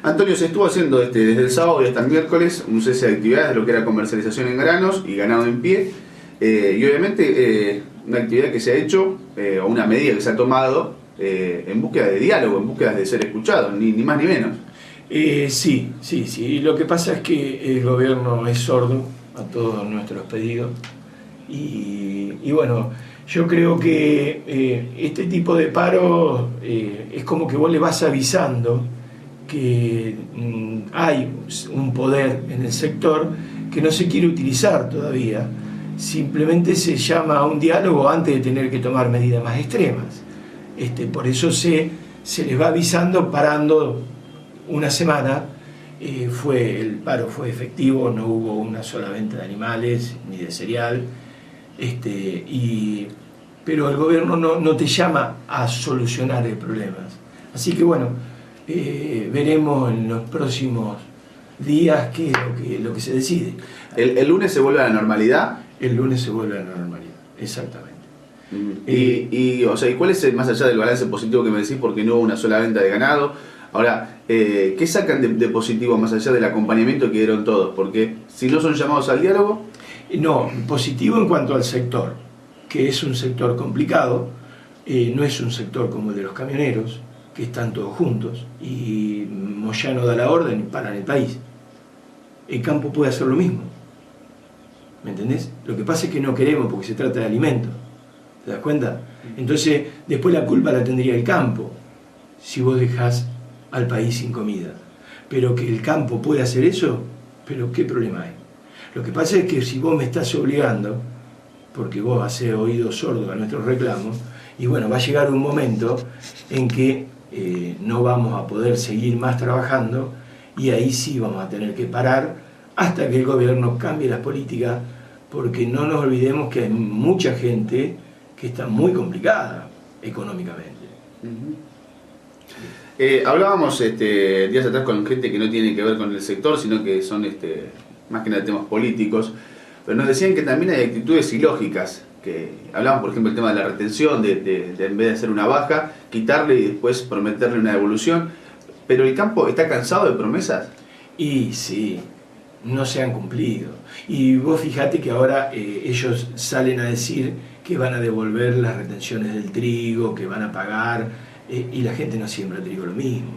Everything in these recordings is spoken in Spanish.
Antonio, se estuvo haciendo desde el sábado y hasta el miércoles un cese de actividades de lo que era comercialización en granos y ganado en pie. Y obviamente una actividad que se ha hecho, o una medida que se ha tomado en búsqueda de diálogo, en búsqueda de ser escuchado, ni más ni menos. Sí. Lo que pasa es que el gobierno es sordo a todos nuestros pedidos. Y bueno, yo creo que este tipo de paro es como que vos le vas avisando que hay un poder en el sector que no se quiere utilizar todavía. Simplemente se llama a un diálogo antes de tener que tomar medidas más extremas. Por eso se les va avisando, parando una semana. El paro fue efectivo, no hubo una sola venta de animales ni de cereal. Pero el gobierno no te llama a solucionar el problema. Así que bueno, veremos en los próximos días qué es lo que se decide. ¿El lunes se vuelve a la normalidad? El lunes se vuelve a la normalidad, exactamente. ¿Y cuál es, más allá del balance positivo que me decís, porque no hubo una sola venta de ganado? Ahora, ¿qué sacan de positivo más allá del acompañamiento que dieron todos? Porque si no son llamados al diálogo... No, positivo en cuanto al sector, que es un sector complicado, no es un sector como el de los camioneros, que están todos juntos, y Moyano da la orden y paran el país. El campo puede hacer lo mismo, ¿me entendés? Lo que pasa es que no queremos porque se trata de alimentos, ¿te das cuenta? Entonces, después la culpa la tendría el campo, si vos dejás al país sin comida. Pero que el campo pueda hacer eso, pero ¿qué problema hay? Lo que pasa es que si vos me estás obligando, porque vos hacés oído sordo a nuestros reclamos, y bueno, va a llegar un momento en que no vamos a poder seguir más trabajando, y ahí sí vamos a tener que parar hasta que el gobierno cambie las políticas, porque no nos olvidemos que hay mucha gente que está muy complicada económicamente. Hablábamos días atrás con gente que no tiene que ver con el sector, sino que son más que nada temas políticos, pero nos decían que también hay actitudes ilógicas, que hablábamos por ejemplo del tema de la retención, de en vez de hacer una baja, quitarle y después prometerle una devolución, pero el campo está cansado de promesas. Y sí, no se han cumplido. Y vos fijate que ahora ellos salen a decir que van a devolver las retenciones del trigo, que van a pagar, y la gente no siembra trigo lo mismo.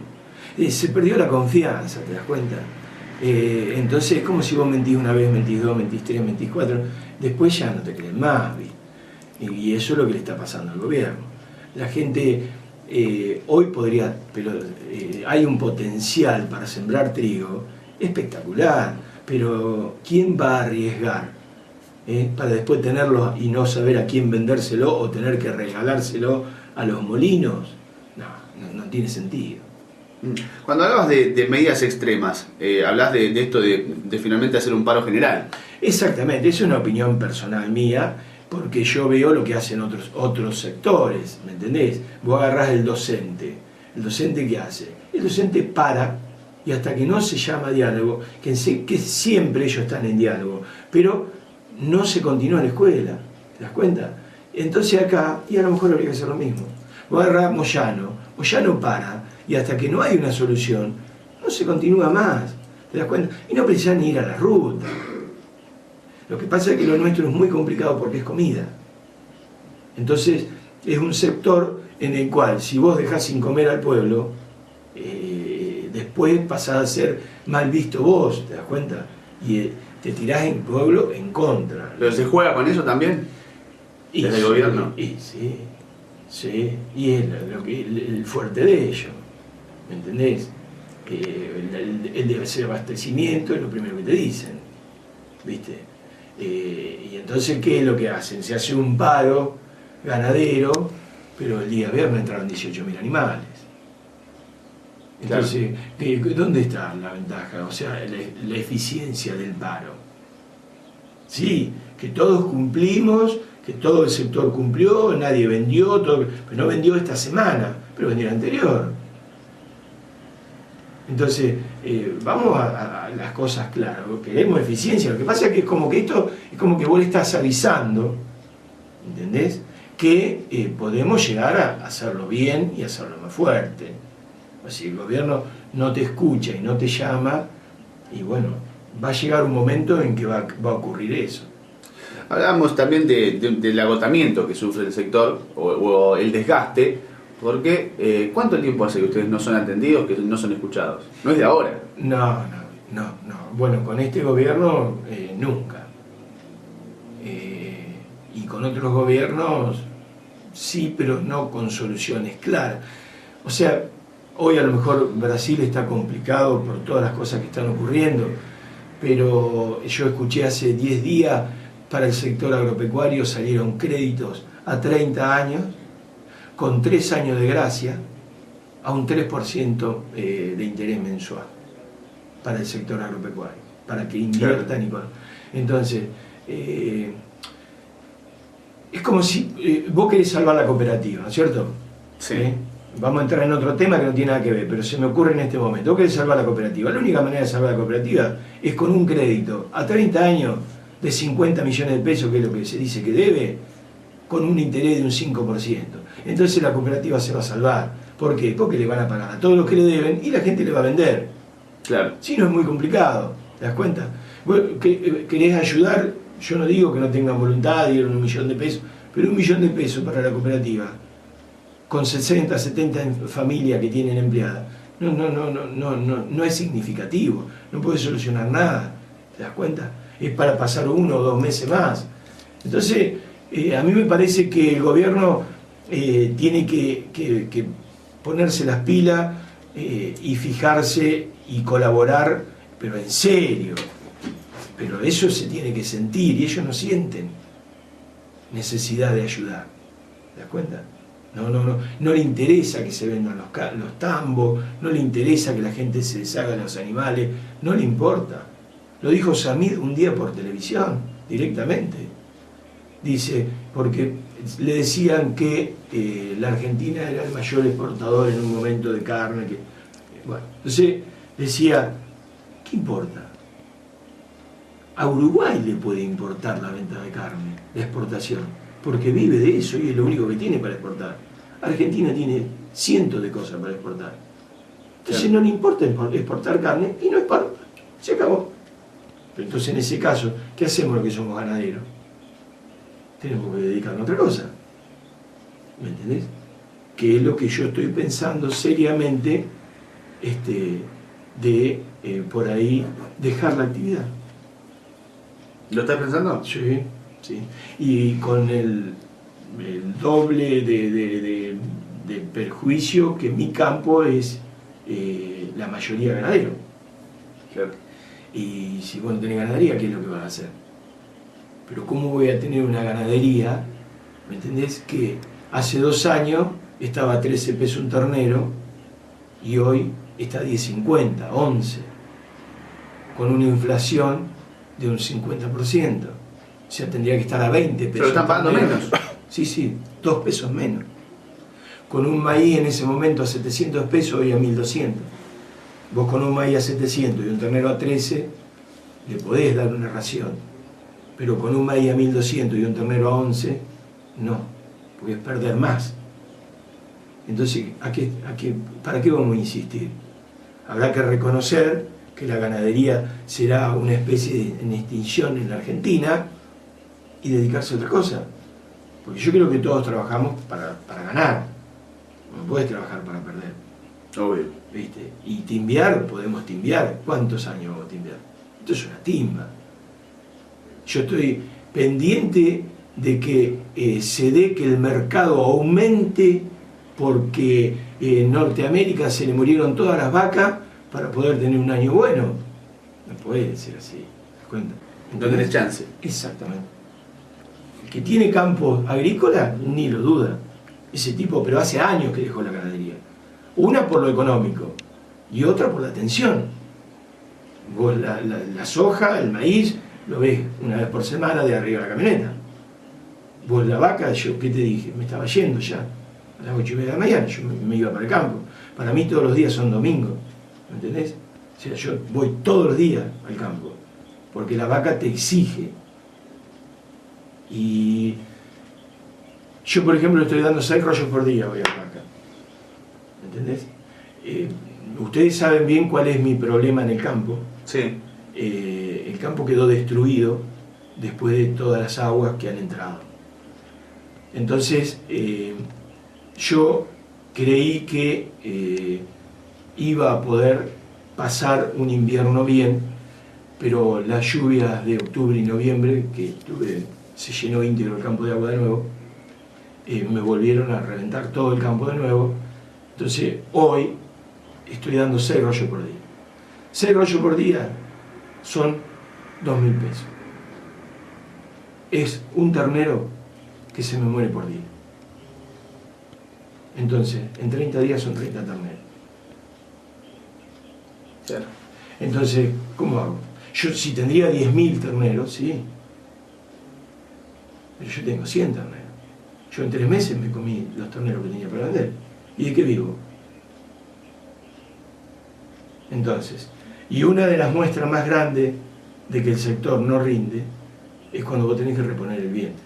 Se perdió la confianza, ¿te das cuenta? Entonces es como si vos mentís una vez, mentís dos, mentís tres, mentís cuatro, después ya no te creen más, ¿viste? Y eso es lo que le está pasando al gobierno. La gente hoy podría, pero hay un potencial para sembrar trigo espectacular, pero ¿quién va a arriesgar para después tenerlo y no saber a quién vendérselo o tener que regalárselo a los molinos? No tiene sentido. Cuando hablabas de medidas extremas, hablas de esto de finalmente hacer un paro general. Exactamente, es una opinión personal mía, porque yo veo lo que hacen otros sectores, ¿me entendés? Vos agarrás el docente ¿qué hace? El docente para, y hasta que no se llama diálogo, que siempre ellos están en diálogo, pero no se continúa en la escuela, ¿te das cuenta? Entonces acá, y a lo mejor habría que hacer lo mismo. Vos agarrás Moyano para, y hasta que no hay una solución, no se continúa más, ¿te das cuenta? Y no precisás ni ir a la ruta. Lo que pasa es que lo nuestro es muy complicado porque es comida. Entonces, es un sector en el cual, si vos dejás sin comer al pueblo, después pasás a ser mal visto vos, ¿te das cuenta? Y te tirás en pueblo en contra. ¿Pero se juega con eso también? ¿Desde el gobierno? Sí, y es el fuerte de ellos, ¿me entendés? El desabastecimiento es lo primero que te dicen, ¿viste? Y entonces, ¿qué es lo que hacen? Se hace un paro ganadero, pero el día viernes entraron 18.000 animales. Entonces, claro, ¿dónde está la ventaja? O sea, la eficiencia del paro. Sí, que todos cumplimos, que todo el sector cumplió, nadie vendió, pero no vendió esta semana, pero vendió la anterior. Entonces, vamos a las cosas claras, queremos eficiencia. Lo que pasa es que es como que vos le estás avisando, ¿entendés? Que podemos llegar a hacerlo bien y hacerlo más fuerte. Si el gobierno no te escucha y no te llama, y bueno, va a llegar un momento en que va a ocurrir eso. Hablamos también del agotamiento que sufre el sector o el desgaste, porque ¿cuánto tiempo hace que ustedes no son atendidos, que no son escuchados? No es de ahora. No. Bueno, con este gobierno nunca. Y con otros gobiernos sí, pero no con soluciones claras. O sea, hoy a lo mejor Brasil está complicado por todas las cosas que están ocurriendo, pero yo escuché hace 10 días para el sector agropecuario salieron créditos a 30 años con 3 años de gracia a un 3% de interés mensual para el sector agropecuario, para que inviertan. Claro. Entonces, es como si vos querés salvar la cooperativa, ¿no es cierto? Sí. Vamos a entrar en otro tema que no tiene nada que ver, pero se me ocurre en este momento. Vos querés salvar la cooperativa. La única manera de salvar la cooperativa es con un crédito a 30 años de 50 millones de pesos, que es lo que se dice que debe, con un interés de un 5%. Entonces la cooperativa se va a salvar. ¿Por qué? Porque le van a pagar a todos los que le deben y la gente le va a vender. Claro. Si no, es muy complicado, ¿te das cuenta? Vos querés ayudar, yo no digo que no tengan voluntad, dieron 1 millón de pesos, pero 1 millón de pesos para la cooperativa, con 60, 70 familias que tienen empleadas, no es significativo, no puede solucionar nada, ¿te das cuenta? Es para pasar 1 o 2 meses más. Entonces, a mí me parece que el gobierno tiene que ponerse las pilas y fijarse y colaborar, pero en serio. Pero eso se tiene que sentir y ellos no sienten necesidad de ayudar. ¿Te das cuenta? No le interesa que se vendan los tambos, no le interesa que la gente se deshaga de los animales, no le importa. Lo dijo Samid un día por televisión, directamente. Dice, porque le decían que la Argentina era el mayor exportador en un momento de carne. Bueno, entonces decía, ¿qué importa? A Uruguay le puede importar la venta de carne, la exportación, porque vive de eso y es lo único que tiene para exportar. Argentina tiene cientos de cosas para exportar. Entonces no le importa exportar carne y no exporta. Se acabó. Pero entonces en ese caso, ¿qué hacemos los que somos ganaderos? Tenemos que dedicarnos a otra cosa. ¿Me entendés? Que es lo que yo estoy pensando seriamente de por ahí dejar la actividad. ¿Lo estás pensando? Sí. Y con el doble de perjuicio que mi campo es la mayoría ganadero. Claro. Y si vos no tenés ganadería, ¿qué es lo que vas a hacer? Pero ¿cómo voy a tener una ganadería, ¿me entendés? Que hace 2 años estaba a 13 pesos un ternero y hoy está a 10.50, 11, con una inflación de un 50%. O sea, tendría que estar a 20 pesos. Pero están pagando menos. Sí, 2 pesos menos. Con un maíz en ese momento a 700 pesos, hoy a 1.200. Vos con un maíz a 700 y un ternero a 13, le podés dar una ración. Pero con un maíz a 1.200 y un ternero a 11, no, porque es perder más. Entonces, ¿para qué vamos a insistir? Habrá que reconocer que la ganadería será una especie en extinción en la Argentina y dedicarse a otra cosa. Porque yo creo que todos trabajamos para ganar. No podés trabajar para perder. Obvio. ¿Viste? Y timbiar, podemos timbiar. ¿Cuántos años vamos a timbiar? Esto es una timba. Yo estoy pendiente de que se dé que el mercado aumente porque en Norteamérica se le murieron todas las vacas para poder tener un año bueno. No puede ser así, ¿te das cuenta? No tenés chance. Exactamente. El que tiene campo agrícola, ni lo duda. Ese tipo, pero hace años que dejó la ganadería. Una por lo económico y otra por la atención. Vos la soja, el maíz, lo ves una vez por semana de arriba de la camioneta. Vos la vaca, yo, ¿qué te dije? Me estaba yendo ya. A las 8:30 de la mañana, yo me iba para el campo. Para mí todos los días son domingos. ¿Me entendés? O sea, yo voy todos los días al campo, porque la vaca te exige. Y yo, por ejemplo, le estoy dando 6 rollos por día hoy a la vaca. ¿Me entendés? Ustedes saben bien cuál es mi problema en el campo. Sí. El campo quedó destruido después de todas las aguas que han entrado. Entonces, yo creí que iba a poder pasar un invierno bien, pero las lluvias de octubre y noviembre, se llenó íntegro el campo de agua de nuevo, me volvieron a reventar todo el campo de nuevo. Entonces, hoy estoy dando 6 rollos por día. 6 rollos por día son 2.000 pesos. Es un ternero que se me muere por día. Entonces, en 30 días son 30 terneros. Claro. Entonces, ¿cómo hago? Yo si tendría 10.000 terneros, sí. Pero yo tengo 100 terneros. Yo en 3 meses me comí los terneros que tenía para vender. ¿Y de qué vivo? Entonces, y una de las muestras más grandes de que el sector no rinde es cuando vos tenés que reponer el vientre.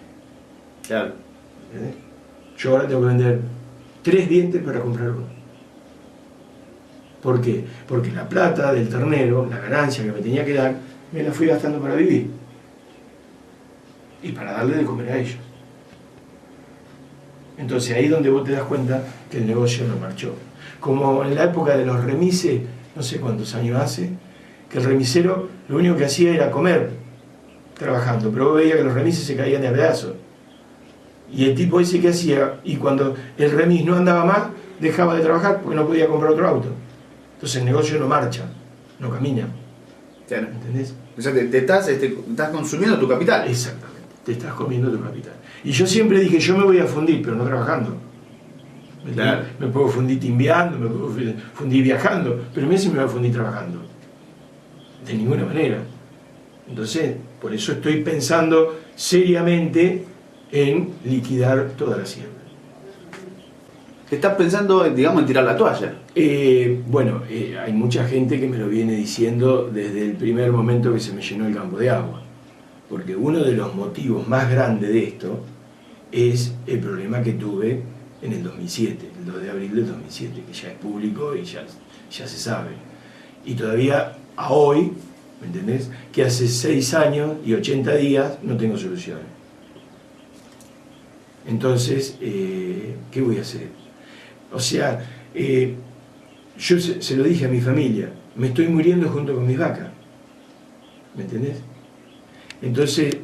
Claro. ¿Entendés? Yo ahora tengo que vender 3 dientes para comprar uno. ¿Por qué? Porque la plata del ternero, la ganancia que me tenía que dar, me la fui gastando para vivir. Y para darle de comer a ellos. Entonces ahí es donde vos te das cuenta que el negocio no marchó. Como en la época de los remises, no sé cuántos años hace, que el remisero lo único que hacía era comer trabajando, pero vos veías que los remises se caían de a pedazos. Y el tipo ese que hacía, y cuando el remis no andaba más, dejaba de trabajar porque no podía comprar otro auto. Entonces el negocio no marcha, no camina. Claro. ¿Entendés? O sea, te estás consumiendo tu capital. Exactamente, te estás comiendo tu capital. Y yo siempre dije, yo me voy a fundir, pero no trabajando. Claro. Me puedo fundir timbiando, me puedo fundir viajando, pero me voy a fundir trabajando. De ninguna manera. Entonces, por eso estoy pensando seriamente en liquidar toda la siembra. ¿Estás pensando, digamos, en tirar la toalla? Bueno, hay mucha gente que me lo viene diciendo desde el primer momento que se me llenó el campo de agua. Porque uno de los motivos más grandes de esto es el problema que tuve en el 2007, el 2 de abril del 2007, que ya es público y ya se sabe. Y todavía a hoy, ¿me entendés? Que hace 6 años y 80 días no tengo soluciones. Entonces, ¿qué voy a hacer? O sea, yo se lo dije a mi familia, me estoy muriendo junto con mis vacas. ¿Me entendés? Entonces,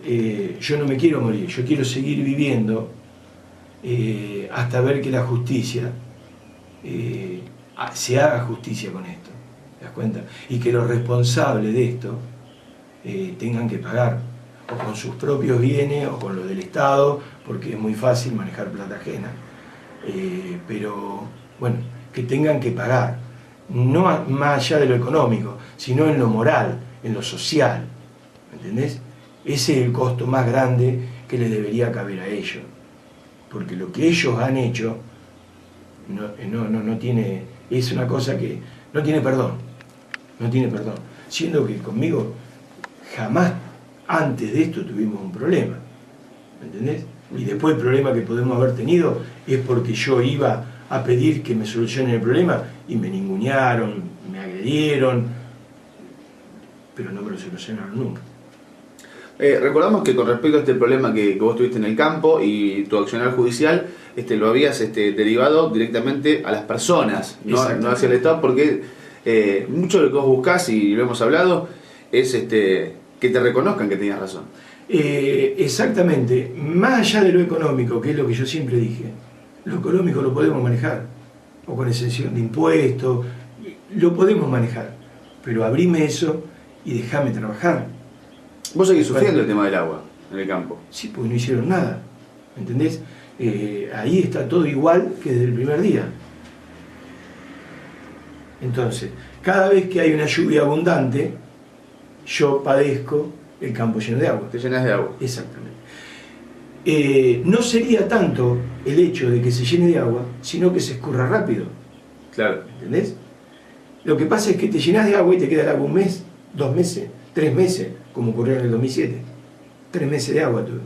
yo no me quiero morir, yo quiero seguir viviendo hasta ver que la justicia se haga justicia con esto. ¿Te das cuenta? Y que los responsables de esto tengan que pagar, o con sus propios bienes o con lo del Estado, porque es muy fácil manejar plata ajena. Pero bueno, que tengan que pagar, no más allá de lo económico, sino en lo moral, en lo social. ¿Me entendés? Ese es el costo más grande que les debería caber a ellos. Porque lo que ellos han hecho no tiene, es una cosa que no tiene perdón. No tiene perdón. Siendo que conmigo jamás antes de esto tuvimos un problema. ¿Me entendés? Y después el problema que podemos haber tenido es porque yo iba a pedir que me solucionen el problema y me ningunearon, me agredieron, pero no me lo solucionaron nunca. Recordamos que con respecto a este problema que vos tuviste en el campo y tu accionar judicial, lo habías derivado directamente a las personas, no hacia el Estado, porque mucho de lo que vos buscás, y lo hemos hablado, es que te reconozcan que tenías razón. Exactamente, más allá de lo económico, que es lo que yo siempre dije, lo económico lo podemos manejar, o con exención de impuestos, lo podemos manejar, pero abrime eso y dejame trabajar. Vos seguís sufriendo el tema del agua en el campo. Sí, porque no hicieron nada, ¿me entendés? Ahí está todo igual que desde el primer día. Entonces, cada vez que hay una lluvia abundante, yo padezco el campo lleno de agua. Te llenas de agua. Exactamente. No sería tanto el hecho de que se llene de agua, sino que se escurra rápido. Claro. ¿Entendés? Lo que pasa es que te llenas de agua y te queda el agua 1 mes, 2 meses, 3 meses, como ocurrió en el 2007. 3 meses de agua tuve.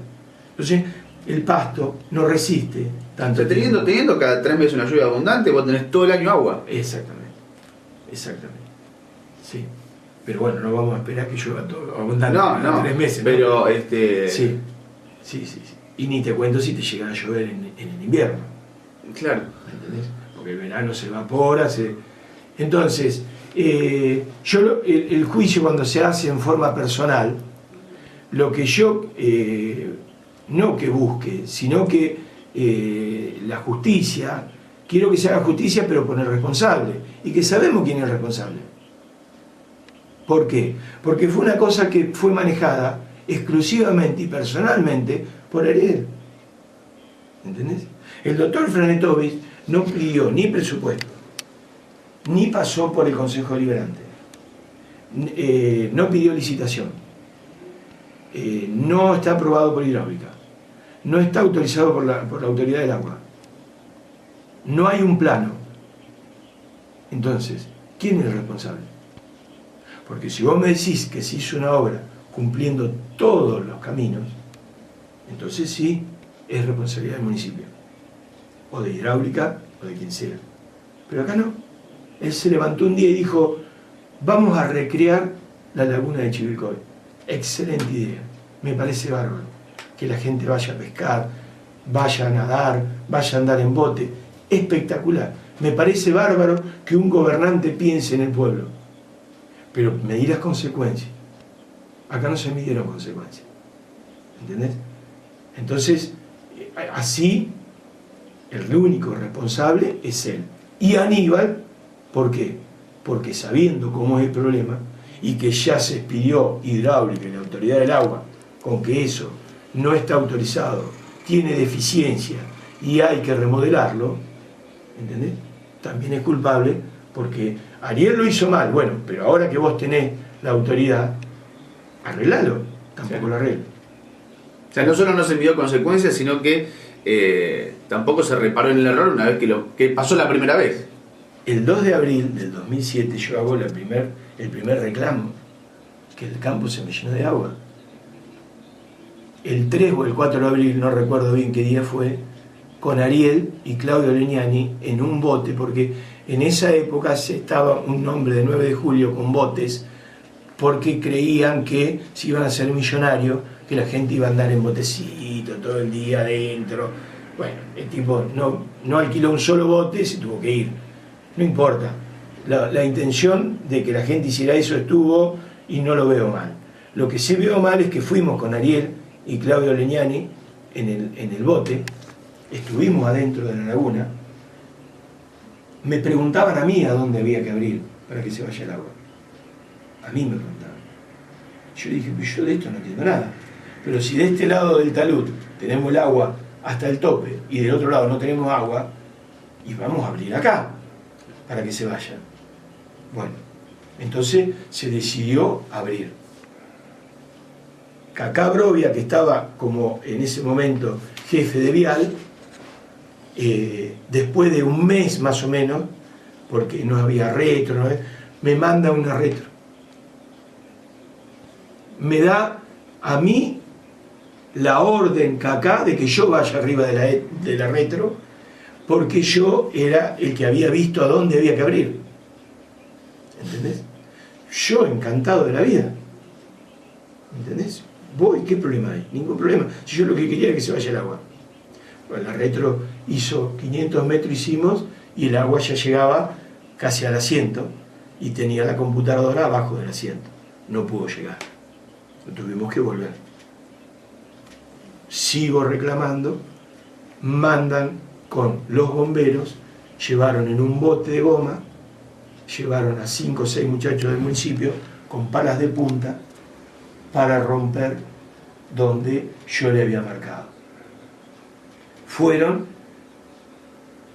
Entonces, el pasto no resiste tanto. O sea, teniendo cada 3 meses una lluvia abundante, vos tenés todo el año agua. Exactamente. Exactamente. Sí. Pero bueno, no vamos a esperar que llueva todo abundante. No, 3 meses. pero Sí. Y ni te cuento si te llega a llover en el invierno. claro. ¿Entendés? Porque el verano se evapora. Entonces, el juicio cuando se hace en forma personal, lo que yo no que busque, sino que la justicia, quiero que se haga justicia pero con el responsable, y que sabemos quién es el responsable. ¿Por qué? Porque fue una cosa que fue manejada exclusivamente y personalmente por Ariel. ¿Entendés? El doctor Franetovich no pidió ni presupuesto, ni pasó por el Consejo Deliberante, no pidió licitación, no está aprobado por Hidráulica, no está autorizado por la Autoridad del Agua, no hay un plano. Entonces, ¿quién es el responsable? Porque si vos me decís que se hizo una obra cumpliendo todos los caminos, entonces sí es responsabilidad del municipio, o de Hidráulica, o de quien sea. Pero acá no. Él se levantó un día y dijo, vamos a recrear la laguna de Chivilcoy. Excelente idea, me parece bárbaro. Que la gente vaya a pescar, vaya a nadar, vaya a andar en bote. Espectacular. Me parece bárbaro que un gobernante piense en el pueblo. Pero medir las consecuencias. Acá no se midieron consecuencias. ¿Entendés? Entonces, así, el único responsable es él. Y Aníbal, ¿por qué? Porque sabiendo cómo es el problema y que ya se expidió Hidráulica y la Autoridad del Agua con que eso no está autorizado, tiene deficiencia y hay que remodelarlo, ¿entendés? También es culpable porque Ariel lo hizo mal, bueno, pero ahora que vos tenés la autoridad, arreglalo, tampoco lo arreglo. O sea, no solo no se midió consecuencias, sino que tampoco se reparó en el error una vez que pasó la primera vez. El 2 de abril del 2007 yo hago el primer reclamo, que el campo se me llenó de agua. El 3 o el 4 de abril, no recuerdo bien qué día fue, con Ariel y Claudio Legnani en un bote, porque en esa época se estaba un hombre de 9 de julio con botes, porque creían que si iban a ser millonarios, que la gente iba a andar en botecito todo el día adentro. Bueno, el tipo no alquiló un solo bote, se tuvo que ir. No importa. La intención de que la gente hiciera eso estuvo y no lo veo mal. Lo que sí veo mal es que fuimos con Ariel y Claudio Legnani en el bote, estuvimos adentro de la laguna, me preguntaban a mí a dónde había que abrir para que se vaya el agua. A mí me preguntaban. Yo dije, yo de esto no entiendo nada. Pero si de este lado del talud tenemos el agua hasta el tope y del otro lado no tenemos agua, y vamos a abrir acá para que se vaya. Bueno, entonces se decidió abrir. Cacá Brovia, que estaba como en ese momento jefe de vial, después de un mes más o menos, porque no había retro, me manda una retro. Me da a mí la orden Cacá de que yo vaya arriba de la retro, porque yo era el que había visto a dónde había que abrir. ¿Entendés? Yo encantado de la vida. ¿Entendés? Voy, ¿qué problema hay? Ningún problema. Si yo lo que quería era que se vaya el agua. Bueno, la retro hizo 500 metros, hicimos, y el agua ya llegaba casi al asiento, y tenía la computadora abajo del asiento. No pudo llegar. Tuvimos que volver. Sigo reclamando, mandan con los bomberos, llevaron en un bote de goma, llevaron a 5 o 6 muchachos del municipio con palas de punta para romper donde yo le había marcado. Fueron,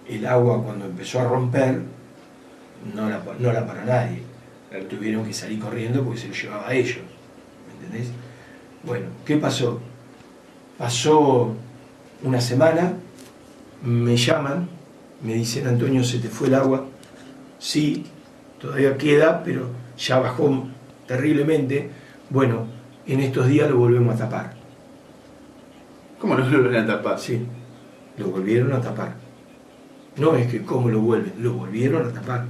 el agua cuando empezó a romper, no la paró nadie, tuvieron que salir corriendo porque se lo llevaba a ellos, ¿me entendés? Bueno, ¿qué pasó? Pasó una semana, me llaman, me dicen, Antonio, ¿se te fue el agua? Sí, todavía queda, pero ya bajó terriblemente. Bueno, en estos días lo volvemos a tapar. ¿Cómo no lo volvieron a tapar? Sí, lo volvieron a tapar. No es que cómo lo vuelven, lo volvieron a tapar.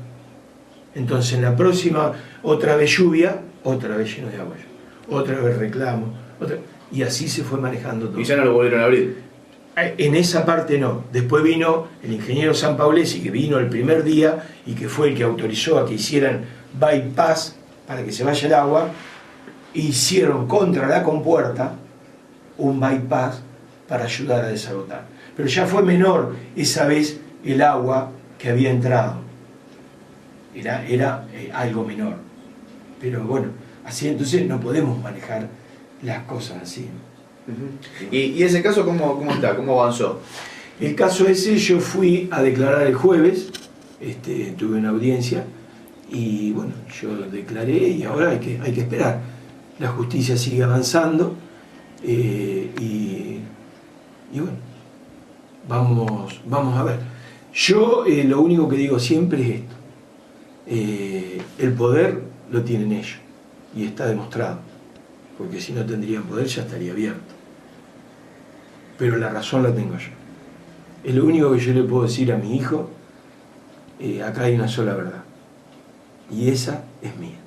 Entonces en la próxima, otra vez lluvia, otra vez lleno de agua, otra vez reclamo, y así se fue manejando todo. Y ya no lo volvieron a abrir. En esa parte no. Después vino el ingeniero Sanpaolesi, que vino el primer día y que fue el que autorizó a que hicieran bypass para que se vaya el agua. Hicieron contra la compuerta un bypass para ayudar a desagotar. Pero ya fue menor esa vez el agua que había entrado. Era algo menor. Pero bueno, así entonces no podemos manejar las cosas así. ¿Y ese caso cómo está? ¿Cómo avanzó? El caso ese yo fui a declarar el jueves, tuve una audiencia y bueno, yo declaré y ahora hay que esperar. La justicia sigue avanzando y bueno, vamos a ver. Yo lo único que digo siempre es esto, el poder lo tienen ellos y está demostrado, porque si no tendrían poder ya estaría abierto. Pero la razón la tengo yo. Es lo único que yo le puedo decir a mi hijo, acá hay una sola verdad, y esa es mía.